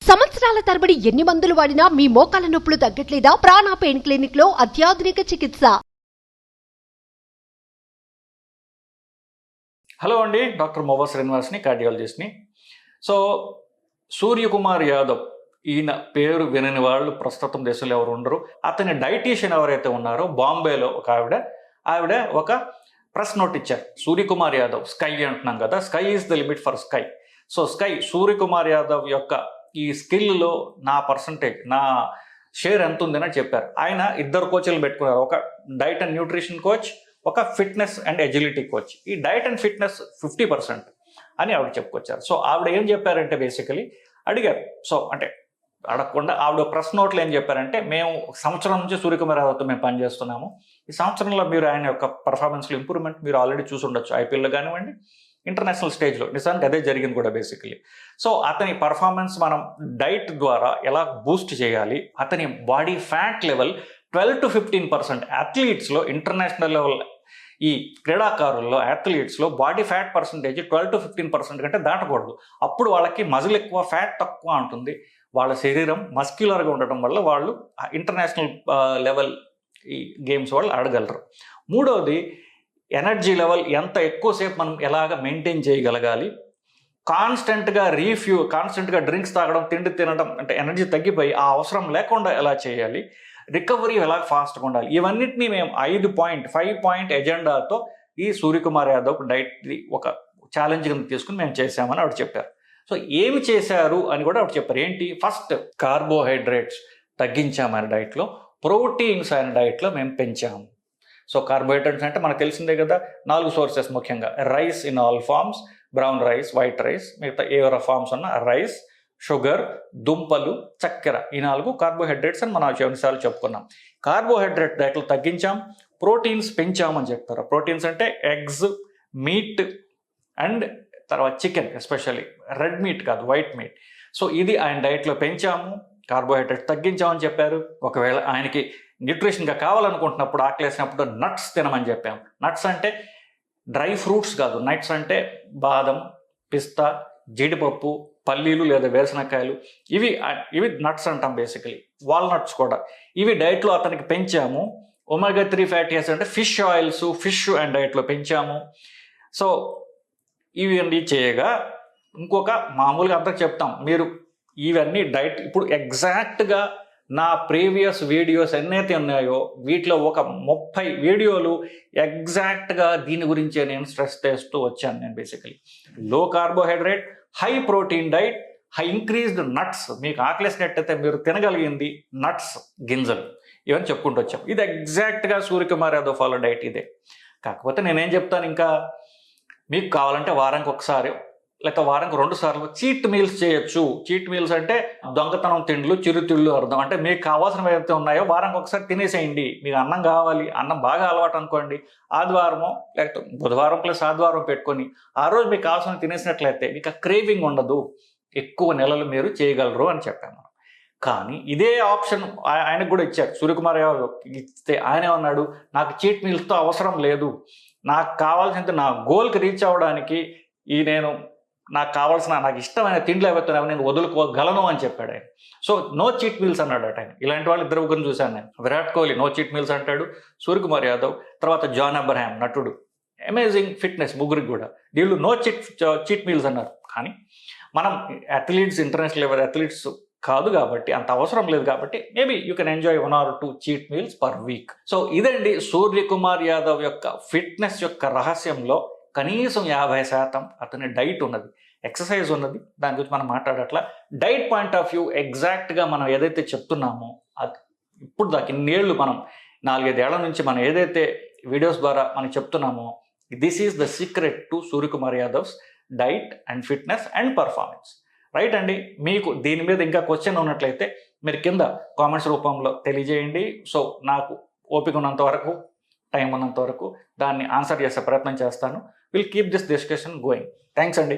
సంవత్సరాల తరబడి ఎన్ని మందులు వాడినా మీ మోకాల నొప్పులు తగ్గట్లేదా? ప్రాణ పెయిన్ క్లినిక్ లో అత్యాధునిక చికిత్స. హలో అండి, డాక్టర్ మొబా శ్రీనివాస్ని, కార్డియాలజిస్ట్ని. సో సూర్యకుమార్ యాదవ్, ఈయన పేరు వినని వాళ్ళు ప్రస్తుతం దేశంలో ఎవరు ఉండరు. అతని డైటీషియన్ ఎవరైతే ఉన్నారో బాంబేలో ఒక ఆవిడ ఒక ప్రెస్ నోట్ ఇచ్చారు. సూర్యకుమార్ యాదవ్, స్కై అంటున్నాం కదా, sky is the limit for sky. So Suryakumar Yadav యొక్క ఈ స్కిల్లో నా పర్సంటేజ్, నా షేర్ ఎంత ఉందని చెప్పారు. ఆయన 2 కోచ్లు పెట్టుకున్నారు, ఒక డైట్ అండ్ న్యూట్రిషన్ కోచ్, ఒక ఫిట్నెస్ అండ్ ఎజిలిటీ కోచ్. ఈ డైట్ అండ్ ఫిట్నెస్ 50% అని ఆవిడ చెప్పుకొచ్చారు. సో ఆవిడ ఏం చెప్పారంటే, బేసికలీ అడిగారు. సో అంటే అడగకుండా ఆవిడ ప్రెస్ నోట్లో ఏం చెప్పారంటే, మేము సంవత్సరం నుంచి సూర్యకుమార్ యాదవ్తో మేము పనిచేస్తున్నాము. ఈ సంవత్సరంలో మీరు ఆయన యొక్క పర్ఫార్మెన్స్లో ఇంప్రూవ్మెంట్ మీరు ఆల్రెడీ చూసి ఉండొచ్చు, ఐపీఎల్లో కానివ్వండి, ఇంటర్నేషనల్ స్టేజ్లో. నిజానికి అదే జరిగింది కూడా బేసికలీ. సో అతని పర్ఫార్మెన్స్ మనం డైట్ ద్వారా ఎలా బూస్ట్ చేయాలి, అతని బాడీ ఫ్యాట్ లెవెల్ 12 to 15%. అథ్లీట్స్లో, ఇంటర్నేషనల్ లెవెల్ ఈ క్రీడాకారుల్లో, అథ్లీట్స్లో బాడీ ఫ్యాట్ పర్సంటేజ్ 12 to 15% కంటే దాటకూడదు. అప్పుడు వాళ్ళకి మజిల్ ఎక్కువ, ఫ్యాట్ తక్కువ ఉంటుంది. వాళ్ళ శరీరం మస్క్యులర్గా ఉండటం వల్ల వాళ్ళు ఇంటర్నేషనల్ లెవెల్ ఈ గేమ్స్ వాళ్ళు ఆడగలరు. మూడవది, ఎనర్జీ లెవెల్ ఎంత ఎక్కువసేపు మనం ఎలాగ మెయింటైన్ చేయగలగాలి. కాన్స్టెంట్గా డ్రింక్స్ తాగడం, తిండి తినడం అంటే ఎనర్జీ తగ్గిపోయి ఆ అవసరం లేకుండా ఎలా చేయాలి, రికవరీ ఎలా ఫాస్ట్గా ఉండాలి, ఇవన్నిటినీ మేము 5 పాయింట్ ఎజెండాతో ఈ సూర్యకుమార్ యాదవ్ డైట్ ఒక ఛాలెంజ్ కింద తీసుకుని మేము చేశామని ఆవిడ చెప్పారు. సో ఏమి చేశారు అని కూడా ఆవిడ చెప్పారు. ఏంటి, ఫస్ట్ కార్బోహైడ్రేట్స్ తగ్గించాము ఆయన డైట్లో, ప్రోటీన్స్ ఆయన డైట్లో మేము పెంచాము. సో కార్బోహైడ్రేట్స్ అంటే మనకు తెలిసిందే కదా, 4 సోర్సెస్ ముఖ్యంగా: rice in all forms, brown rice, white rice, మిగతా ఏవర ఫార్మ్స్ ఉన్న రైస్, షుగర్, దుంపలు, చక్కెర, ఈ 4 కార్బోహైడ్రేట్స్ అని మనం ఎన్నిసార్లు చెప్పుకున్నాం. కార్బోహైడ్రేట్ డైట్లు తగ్గించాం, ప్రోటీన్స్ పెంచామని చెప్తారు. ప్రోటీన్స్ అంటే ఎగ్స్, మీట్ అండ్ తర్వాత చికెన్, ఎస్పెషల్లీ రెడ్ మీట్ కాదు, వైట్ మీట్. సో ఇది ఆయన డైట్లో పెంచాము, కార్బోహైడ్రేట్ తగ్గించామని చెప్పారు. ఒకవేళ ఆయనకి న్యూట్రిషన్గా కావాలనుకుంటున్నప్పుడు, ఆకలేసినప్పుడు నట్స్ తినమని చెప్పాము. నట్స్ అంటే డ్రై ఫ్రూట్స్ కాదు, నట్స్ అంటే బాదం, పిస్తా, జీడిపప్పు, పల్లీలు లేదా వేరుశనక్కాయలు, ఇవి నట్స్ అంటాం బేసికలీ. వాల్నట్స్ కూడా, ఇవి డైట్లో అతనికి పెంచాము. ఒమేగా 3 ఫ్యాటీ యాసిడ్స్ అంటే ఫిష్ ఆయిల్స్, ఫిష్ అండ్ డైట్లో పెంచాము. సో ఇవన్నీ చేయగా, ఇంకొక మామూలుగా అంతా చెప్తాం, మీరు ఇవన్నీ డైట్ ఇప్పుడు ఎగ్జాక్ట్గా నా ప్రీవియస్ వీడియోస్ ఎన్నైతే ఉన్నాయో వీటిలో ఒక 30 వీడియోలు ఎగ్జాక్ట్గా దీని గురించే నేను స్ట్రెస్ చేస్తూ వచ్చాను. నేను బేసికలీ లో carbohydrate, high protein diet, high increased nuts, మీకు ఆకలేసినట్టయితే మీరు తినగలిగింది నట్స్, గింజలు, ఇవన్నీ చెప్పుకుంటూ వచ్చాం. ఇది ఎగ్జాక్ట్గా సూర్యకుమార్ యాదవ్ ఫాలో డైట్ ఇదే. కాకపోతే నేనేం చెప్తాను, ఇంకా మీకు కావాలంటే వారానికి ఒకసారి లేక వారానికి 2 సార్లు చీట్ మీల్స్ చేయొచ్చు. చీట్ మీల్స్ అంటే దొంగతనం తిండ్లు, చిరుతిళ్ళు అర్థం. అంటే మీకు కావాల్సినవి ఏదైతే ఉన్నాయో వారానికి ఒకసారి తినేసేయండి. మీకు అన్నం కావాలి, అన్నం బాగా అలవాటు అనుకోండి, ఆదివారమో లేకపోతే బుధవారం ప్లస్ ఆదివారం పెట్టుకొని ఆ రోజు మీకు కావాల్సిన తినేసినట్లయితే మీకు క్రేవింగ్ ఉండదు, ఎక్కువ నెలలు మీరు చేయగలరు అని చెప్పాను. కానీ ఇదే ఆప్షన్ ఆయనకు కూడా ఇచ్చారు, సూర్యకుమార్ యాదవ్ ఇస్తే ఆయన అన్నాడు, నాకు చీట్ మీల్స్తో అవసరం లేదు, నాకు కావాల్సినంత నా గోల్కి రీచ్ అవ్వడానికి నాకు ఇష్టమైన తిండ్లు ఏవైతున్నాయో నేను వదులుకోగలను అని చెప్పాడు ఆయన. సో నో చీట్ మీల్స్ అన్నాడు ఆయన. ఇలాంటి వాళ్ళు 2 ముగ్గురు చూశాను నేను. Virat Kohli no cheat meals అంటాడు, సూర్యకుమార్ యాదవ్, తర్వాత జాన్ అబ్రహాం నటుడు, అమేజింగ్ ఫిట్నెస్, ముగ్గురికి కూడా వీళ్ళు నో చీట్ మీల్స్ అన్నారు. కానీ మనం అథ్లీట్స్, ఇంటర్నేషనల్ లెవెల్ అథ్లీట్స్ కాదు కాబట్టి, అంత అవసరం లేదు కాబట్టి, maybe you can enjoy 1 or 2 cheat meals per week. So ఇదండి సూర్యకుమార్ యాదవ్ యొక్క ఫిట్నెస్ యొక్క రహస్యంలో కనీసం 50% అతని డైట్ ఉన్నది, ఎక్సర్సైజ్ ఉన్నది. దాని గురించి మనం మాట్లాడట్లా. డైట్ పాయింట్ ఆఫ్ వ్యూ ఎగ్జాక్ట్గా మనం ఏదైతే చెప్తున్నామో, అది ఇప్పుడు దాకా ఇన్నేళ్ళు మనం 4-5 ఏళ్ల నుంచి మనం ఏదైతే వీడియోస్ ద్వారా మనం చెప్తున్నామో, this is the secret to Suryakumar Yadav's diet and fitness and performance. Right అండి. మీకు దీని మీద ఇంకా క్వశ్చన్ ఉన్నట్లయితే మీరు కింద కామెంట్స్ రూపంలో తెలియజేయండి. సో నాకు ఓపిక ఉన్నంత వరకు, టైం ఉన్నంత వరకు దాన్ని ఆన్సర్ చేసే ప్రయత్నం చేస్తాను. Will keep this discussion going. Thanks అండి.